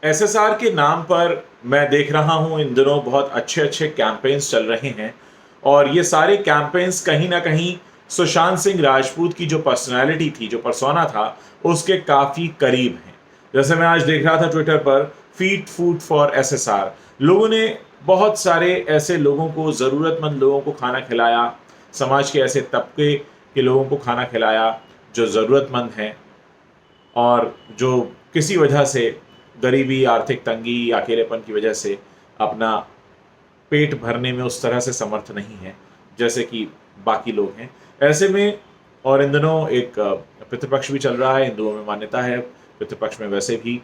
SSR के नाम पर मैं देख रहा हूँ इन दिनों बहुत अच्छे अच्छे कैंपेन्स चल रहे हैं और ये सारे कैंपेन्स कहीं ना कहीं सुशांत सिंह राजपूत की जो पर्सनालिटी थी, जो पर्सोना था, उसके काफ़ी करीब हैं। जैसे मैं आज देख रहा था ट्विटर पर, फीड फूड फॉर एसएसआर, लोगों ने बहुत सारे ऐसे लोगों को, ज़रूरतमंद लोगों को खाना खिलाया, समाज के ऐसे तबके के लोगों को खाना खिलाया जो ज़रूरतमंद हैं और जो किसी वजह से गरीबी, आर्थिक तंगी, अकेलेपन की वजह से अपना पेट भरने में उस तरह से समर्थ नहीं है जैसे कि बाकी लोग हैं। ऐसे में और इन दिनों एक पितृपक्ष भी चल रहा है, हिंदुओं में मान्यता है पितृपक्ष में वैसे भी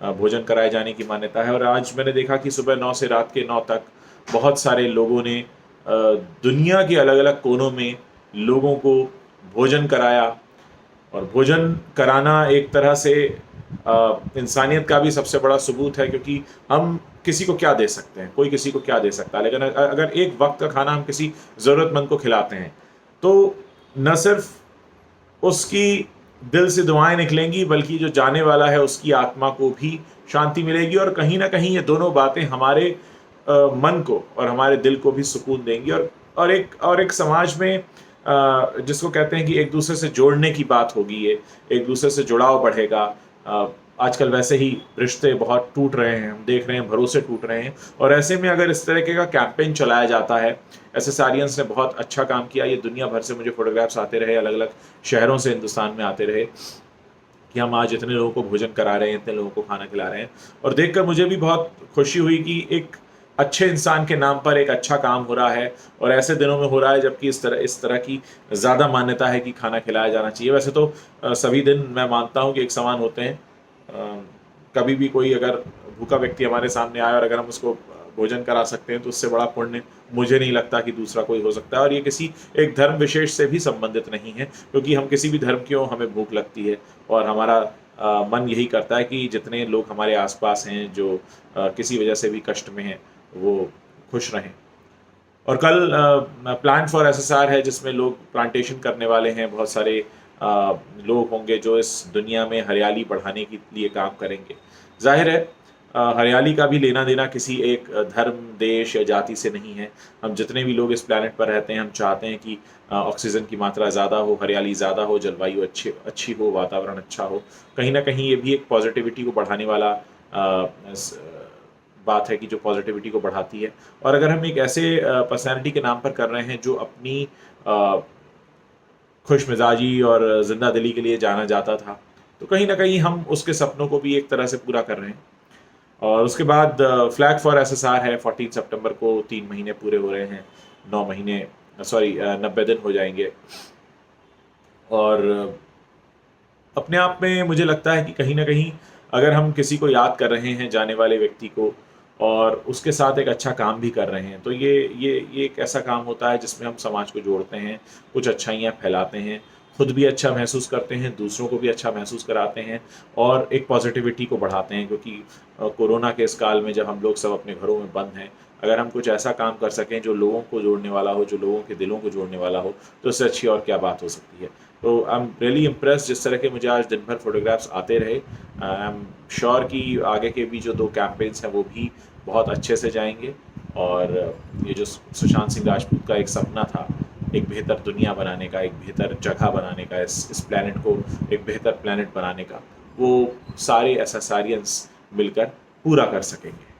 भोजन कराए जाने की मान्यता है। और आज मैंने देखा कि सुबह 9 से रात के 9 तक बहुत सारे लोगों ने दुनिया के अलग अलग कोनों में लोगों को भोजन कराया। और भोजन कराना एक तरह से इंसानियत का भी सबसे बड़ा सबूत है, क्योंकि हम किसी को क्या दे सकते हैं, कोई किसी को क्या दे सकता है, लेकिन अगर एक वक्त का खाना हम किसी ज़रूरतमंद को खिलाते हैं तो न सिर्फ उसकी दिल से दुआएं निकलेंगी, बल्कि जो जाने वाला है उसकी आत्मा को भी शांति मिलेगी। और कहीं ना कहीं ये दोनों बातें हमारे मन को और हमारे दिल को भी सुकून देंगी। और एक समाज में जिसको कहते हैं कि एक दूसरे से जोड़ने की बात होगी, ये एक दूसरे से जुड़ाव बढ़ेगा। आजकल वैसे ही रिश्ते बहुत टूट रहे हैं, हम देख रहे हैं, भरोसे टूट रहे हैं। और ऐसे में अगर इस तरीके का कैंपेन चलाया जाता है, एसएसआरियंस ने बहुत अच्छा काम किया। ये दुनिया भर से मुझे फोटोग्राफ्स आते रहे, अलग अलग शहरों से हिंदुस्तान में आते रहे कि हम आज इतने लोगों को भोजन करा रहे हैं, इतने लोगों को खाना खिला रहे हैं। और देखकर मुझे भी बहुत खुशी हुई कि एक अच्छे इंसान के नाम पर एक अच्छा काम हो रहा है, और ऐसे दिनों में हो रहा है जबकि इस तरह की ज़्यादा मान्यता है कि खाना खिलाया जाना चाहिए। वैसे तो सभी दिन मैं मानता हूँ कि एक समान होते हैं। कभी भी कोई अगर भूखा व्यक्ति हमारे सामने आए और अगर हम उसको भोजन करा सकते हैं तो उससे बड़ा पुण्य मुझे नहीं लगता कि दूसरा कोई हो सकता है। और ये किसी एक धर्म विशेष से भी संबंधित नहीं है, क्योंकि हम किसी भी धर्म की हों, हमें भूख लगती है और हमारा मन यही करता है कि जितने लोग हमारे आसपास हैं जो किसी वजह से भी कष्ट में हैं, वो खुश रहें। और कल प्लान फॉर एसएसआर है, जिसमें लोग प्लांटेशन करने वाले हैं। बहुत सारे लोग होंगे जो इस दुनिया में हरियाली बढ़ाने के लिए काम करेंगे। जाहिर है हरियाली का भी लेना देना किसी एक धर्म, देश या जाति से नहीं है। हम जितने भी लोग इस प्लैनेट पर रहते हैं, हम चाहते हैं कि ऑक्सीजन की मात्रा ज़्यादा हो, हरियाली ज़्यादा हो, जलवायु अच्छी हो, वातावरण अच्छा हो। कहीं ना कहीं ये भी एक पॉजिटिविटी को बढ़ाने वाला बात है कि जो पॉजिटिविटी को बढ़ाती है। और अगर हम एक ऐसे पर्सनैलिटी के नाम पर कर रहे हैं जो अपनी खुश मिजाजी और ज़िंदा दिली के लिए जाना जाता था, तो कहीं ना कहीं हम उसके सपनों को भी एक तरह से पूरा कर रहे हैं। और उसके बाद फ्लैग फॉर एसएसआर है, 14 सितंबर को 3 महीने पूरे हो रहे हैं, 9 महीने, सॉरी 90 दिन हो जाएंगे। और अपने आप में मुझे लगता है कि कहीं ना कहीं अगर हम किसी को याद कर रहे हैं, जाने वाले व्यक्ति को, और उसके साथ एक अच्छा काम भी कर रहे हैं, तो ये एक ऐसा काम होता है जिसमें हम समाज को जोड़ते हैं, कुछ अच्छाइयाँ फैलाते हैं, खुद भी अच्छा महसूस करते हैं, दूसरों को भी अच्छा महसूस कराते हैं और एक पॉजिटिविटी को बढ़ाते हैं। क्योंकि कोरोना के इस काल में जब हम लोग सब अपने घरों में बंद हैं, अगर हम कुछ ऐसा काम कर सकें जो लोगों को जोड़ने वाला हो, जो लोगों के दिलों को जोड़ने वाला हो, तो इससे अच्छी और क्या बात हो सकती है। तो आई एम रियली इम्प्रेस जिस तरह के मुझे आज दिन भर फोटोग्राफ्स आते रहे। आई एम श्योर कि आगे के भी जो 2 कैंपेन्स हैं वो भी बहुत अच्छे से जाएंगे। और ये जो सुशांत सिंह राजपूत का एक सपना था, एक बेहतर दुनिया बनाने का, एक बेहतर जगह बनाने का, इस प्लैनेट को एक बेहतर प्लैनेट बनाने का, वो सारे एसएसआरियंस मिलकर पूरा कर सकेंगे।